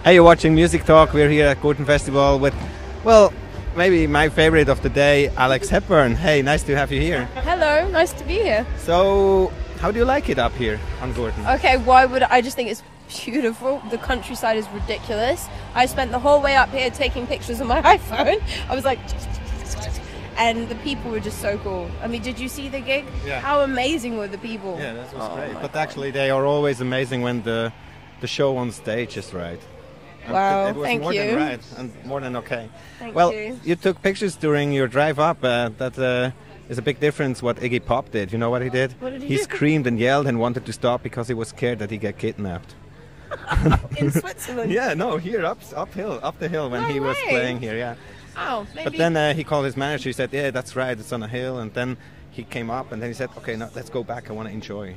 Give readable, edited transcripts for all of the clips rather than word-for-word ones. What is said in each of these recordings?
Hey, you're watching Music Talk. We're here at Gurtenfestival with, well, maybe my favorite of the day, Alex Hepburn. Hey, nice to have you here. Hello, nice to be here. So, how do you like it up here on Gurten? Okay, why would I just think it's beautiful. The countryside is ridiculous. I spent the whole way up here taking pictures on my iPhone. I was like, and the people were just so cool. I mean, did you see the gig? Yeah. How amazing were the people? Yeah, that was great. But actually, they are always amazing when the show on stage is right. Wow, it was thank more you. than right and more than okay. Thank well, you. took pictures during your drive up. That is a big difference what Iggy Pop did. You know what he did? What did he He do? screamed and yelled and wanted to stop because he was scared that he'd get kidnapped. In Switzerland? Yeah, no, here up the hill when No he was way. playing here. Yeah. Oh, maybe. But then he called his manager. He said, "Yeah, that's right. It's on a hill." And then he came up and then he said, "Okay, no, let's go back. I want to enjoy."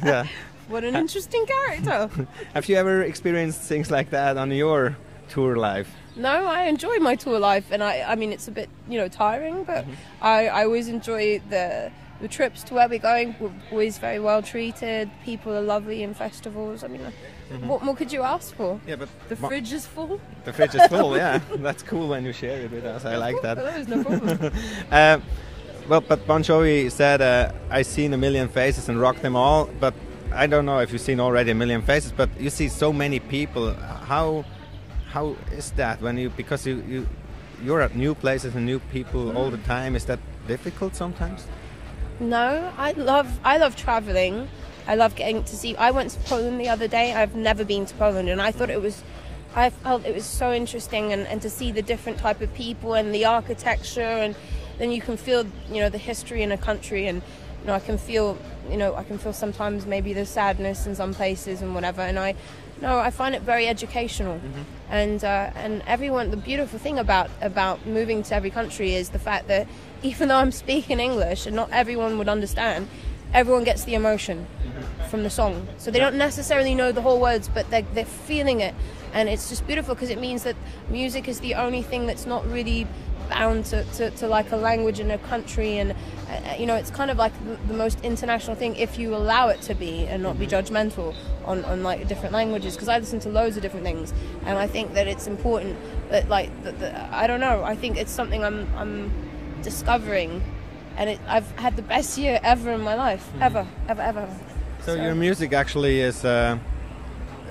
Yeah. What an interesting character. Have you ever experienced things like that on your tour life? No, I enjoy my tour life, and I mean, it's a bit, tiring, but I always enjoy the trips to where we're going. We're always very well treated. People are lovely in festivals. I mean, what more could you ask for? Yeah, but The fridge is full. The fridge is full. Yeah, that's cool when you share it with us. I like that. There's no problem. Well, but Bon Jovi said, "I've seen a million faces and rocked them all," but I don't know if you've seen already a million faces, but you see so many people. How is that when because you're at new places and new people all the time? Is that difficult sometimes? No, I love traveling. I love getting to see. I went to Poland the other day. I've never been to Poland, and I felt it was so interesting, and to see the different type of people and the architecture, and then you can feel the history in a country, and I can feel sometimes maybe the sadness in some places and whatever, and I find it very educational. And everyone, the beautiful thing about moving to every country is the fact that even though I'm speaking English and not everyone would understand, everyone gets the emotion from the song. So they don't necessarily know the whole words, but they're feeling it, and it's just beautiful because it means that music is the only thing that's not really bound to like a language in a country, and it's kind of like the most international thing if you allow it to be and not be judgmental on like different languages, because I listen to loads of different things, and I think that it's important that I don't know, I think it's something I'm discovering, and I've had the best year ever in my life, ever. So your music actually is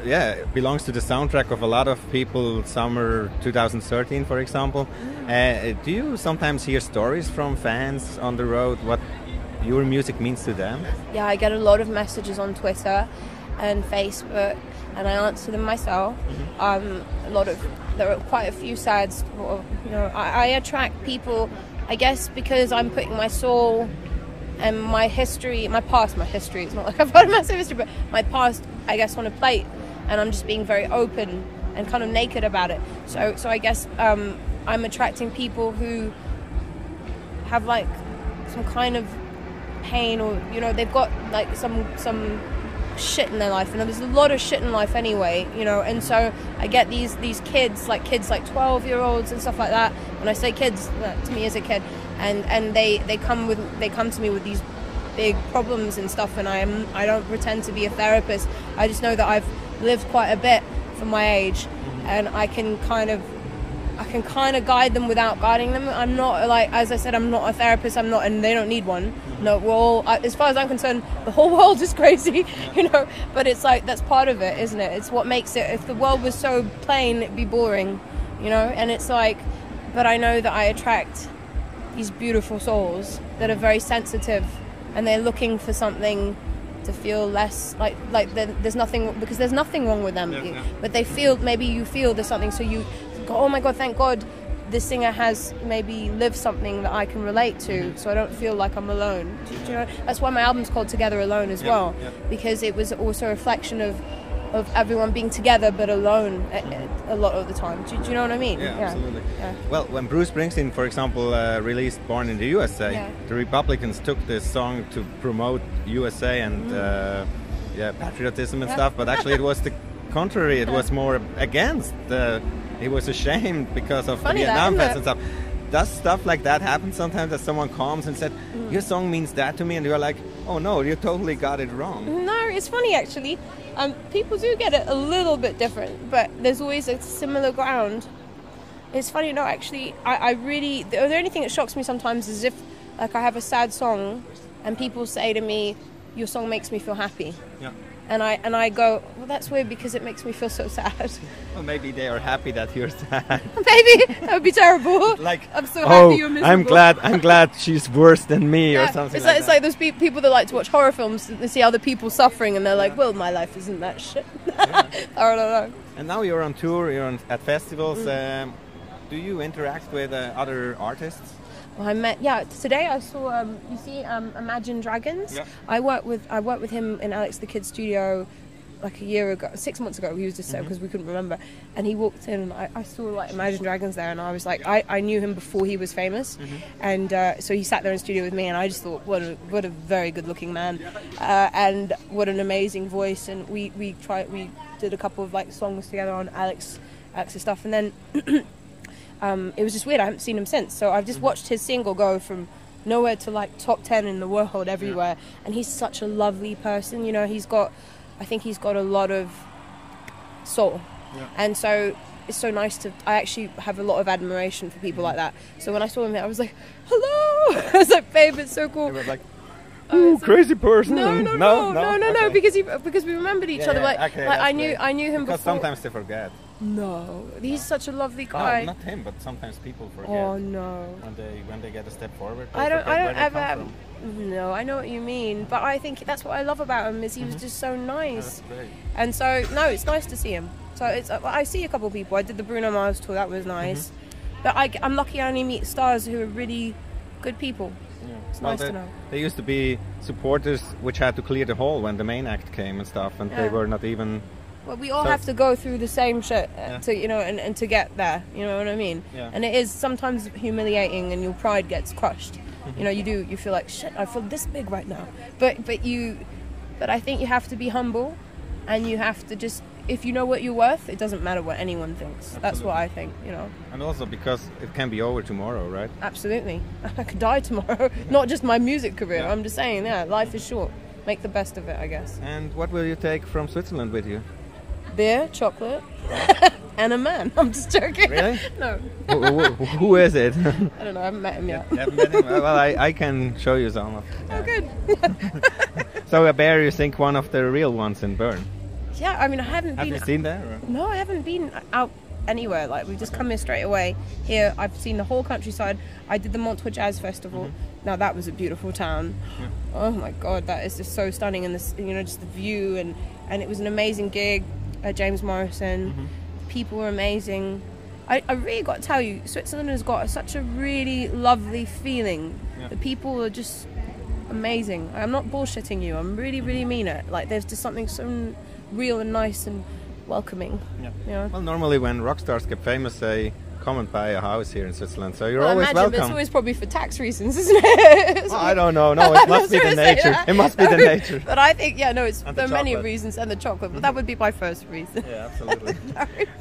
it belongs to the soundtrack of a lot of people. Summer 2013, for example. Do you sometimes hear stories from fans on the road what your music means to them? Yeah, I get a lot of messages on Twitter and Facebook, and I answer them myself. There are quite a few sides. I attract people, I guess, because I'm putting my soul and my history. It's not like I've got a massive history, but my past, I guess, on a plate. And I'm just being very open and kind of naked about it. So I guess I'm attracting people who have like some kind of pain, or they've got like some shit in their life. And there's a lot of shit in life anyway, And so I get these kids like 12-year-olds and stuff like that. When I say kids, to me as a kid, and they come to me with these big problems and stuff, and I don't pretend to be a therapist. I just know that I've lived quite a bit for my age, and I can kind of guide them without guiding them. I'm not, like, as I said, I'm not a therapist. I'm not, and they don't need one. No, we're all, as far as I'm concerned, the whole world is crazy, But it's like, that's part of it, isn't it? It's what makes it. If the world was so plain, it'd be boring, And it's like, but I know that I attract these beautiful souls that are very sensitive, and they're looking for something to feel less like there's nothing, because there's nothing wrong with them, but they feel, maybe you feel there's something, so you go, oh my god, thank god this singer has maybe lived something that I can relate to, so I don't feel like I'm alone. Do you know? That's why my album's called Together Alone as well, because it was also a reflection of everyone being together but alone a lot of the time. Do you know what I mean? Yeah, absolutely. Yeah. Well, when Bruce Springsteen, for example, released Born in the USA, the Republicans took this song to promote USA and patriotism and stuff, but actually it was the contrary. It was more against. He was ashamed because of the Vietnam vets and stuff. does stuff like that happen sometimes, that someone comes and said, your song means that to me, and you're like, oh no, you totally got it wrong? No, it's funny actually. People do get it a little bit different, but there's always a similar ground. It's funny, no, actually, I really, the only thing that shocks me sometimes is if, like, I have a sad song and people say to me, your song makes me feel happy. Yeah. And I go, well, that's weird because it makes me feel so sad. Well, maybe they are happy that you're sad. Maybe that would be terrible. Like, I'm so happy you're miserable. I'm glad she's worse than me, or something it's like that. It's like those people that like to watch horror films and see other people suffering, and they're like, well, my life isn't that shit. I don't know. And now you're on tour, at festivals. Do you interact with other artists? Well, today I saw, you see, Imagine Dragons? Yeah. I worked with him in Alex the Kid's studio like a year ago, 6 months ago. He was just because we couldn't remember. And he walked in and I saw like Imagine Dragons there, and I was like, I knew him before he was famous. And so he sat there in the studio with me, and I just thought, what a very good looking man. And what an amazing voice. And we did a couple of like songs together on Alex's stuff. And then it was just weird. I haven't seen him since. So I've just watched his single go from nowhere to like top 10 in the world everywhere. And he's such a lovely person. You know, I think he's got a lot of soul. Yeah. And so it's so nice I actually have a lot of admiration for people like that. So when I saw him, I was like, hello. I was like, babe, it's so cool. You were like, ooh, crazy person. No, because we remembered each other. Okay, I knew him because before. sometimes they forget. No, he's such a lovely guy. No, not him, but sometimes people forget. Oh no. When they get a step forward, I don't ever. No, I know what you mean, but I think that's what I love about him is he was just so nice. That's great. And so no, it's nice to see him. So I see a couple of people. I did the Bruno Mars tour, that was nice. But I'm lucky I only meet stars who are really good people. Yeah. It's nice to know. There used to be supporters which had to clear the hall when the main act came and stuff, and they were not even. Well, we all have to go through the same shit to, you know, and to get there. You know what I mean? Yeah. And it is sometimes humiliating, and your pride gets crushed. You know, you feel like shit. I feel this big right now. But I think you have to be humble, and you have to just, if you know what you're worth, it doesn't matter what anyone thinks. Absolutely. That's what I think. You know. And also because it can be over tomorrow, right? Absolutely. I could die tomorrow. Not just my music career. I'm just saying, life is short. Make the best of it, I guess. And what will you take from Switzerland with you? Beer, chocolate, and a man. I'm just joking. Really? No. Who is it? I don't know. I haven't met him yet. You haven't met him? Well, I can show you some of them. Oh, good. So a bear, you think one of the real ones in Bern? Yeah, I mean, I haven't been... Have you seen that? Or? No, I haven't been out anywhere. Like, we've just come here straight away. Here, I've seen the whole countryside. I did the Montreux Jazz Festival. Now, that was a beautiful town. Yeah. Oh, my God, that is just so stunning. And, this, you know, just the view. And it was an amazing gig. James Morrison, people were amazing. I really got to tell you, Switzerland has got such a really lovely feeling. Yeah. The people are just amazing. I'm not bullshitting you. I'm really mean it. Like there's just something so real and nice and welcoming. Yeah. You know? Well, normally when rock stars get famous, they come and buy a house here in Switzerland, so you're always welcome. But it's always probably for tax reasons, isn't it? Well, I don't know. No, it must be the nature. It must be the nature. But I think, it's there are many reasons, and the chocolate. But that would be my first reason. Yeah, absolutely.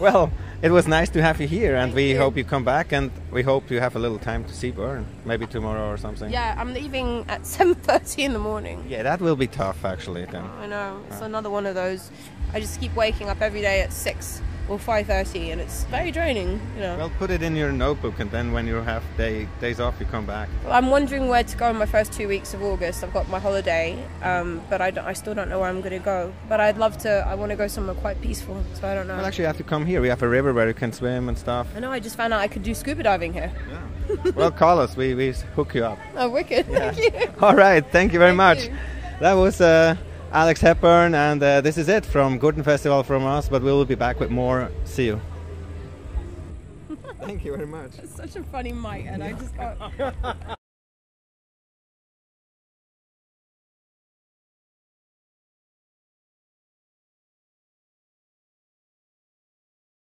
Well, it was nice to have you here, and we hope you come back, and we hope you have a little time to see Bern, maybe tomorrow or something. Yeah, I'm leaving at 7:30 in the morning. Yeah, that will be tough, actually. Then. I know. It's another one of those. I just keep waking up every day at 6. Or 5:30, and it's very draining, you know. Well, put it in your notebook, and then when you have days off, you come back. Well, I'm wondering where to go in my first 2 weeks of August. I've got my holiday, but I still don't know where I'm going to go. But I'd love to. I want to go somewhere quite peaceful, so I don't know. Well, actually, you have to come here. We have a river where you can swim and stuff. I know. I just found out I could do scuba diving here. Yeah. Well, call us. We hook you up. Oh, wicked! Yeah. Thank you. All right. Thank you very much. That was. Alex Hepburn, and this is it from Gurtenfestival from us, but we will be back with more. See you. Thank you very much. That's such a funny mic, and I just got...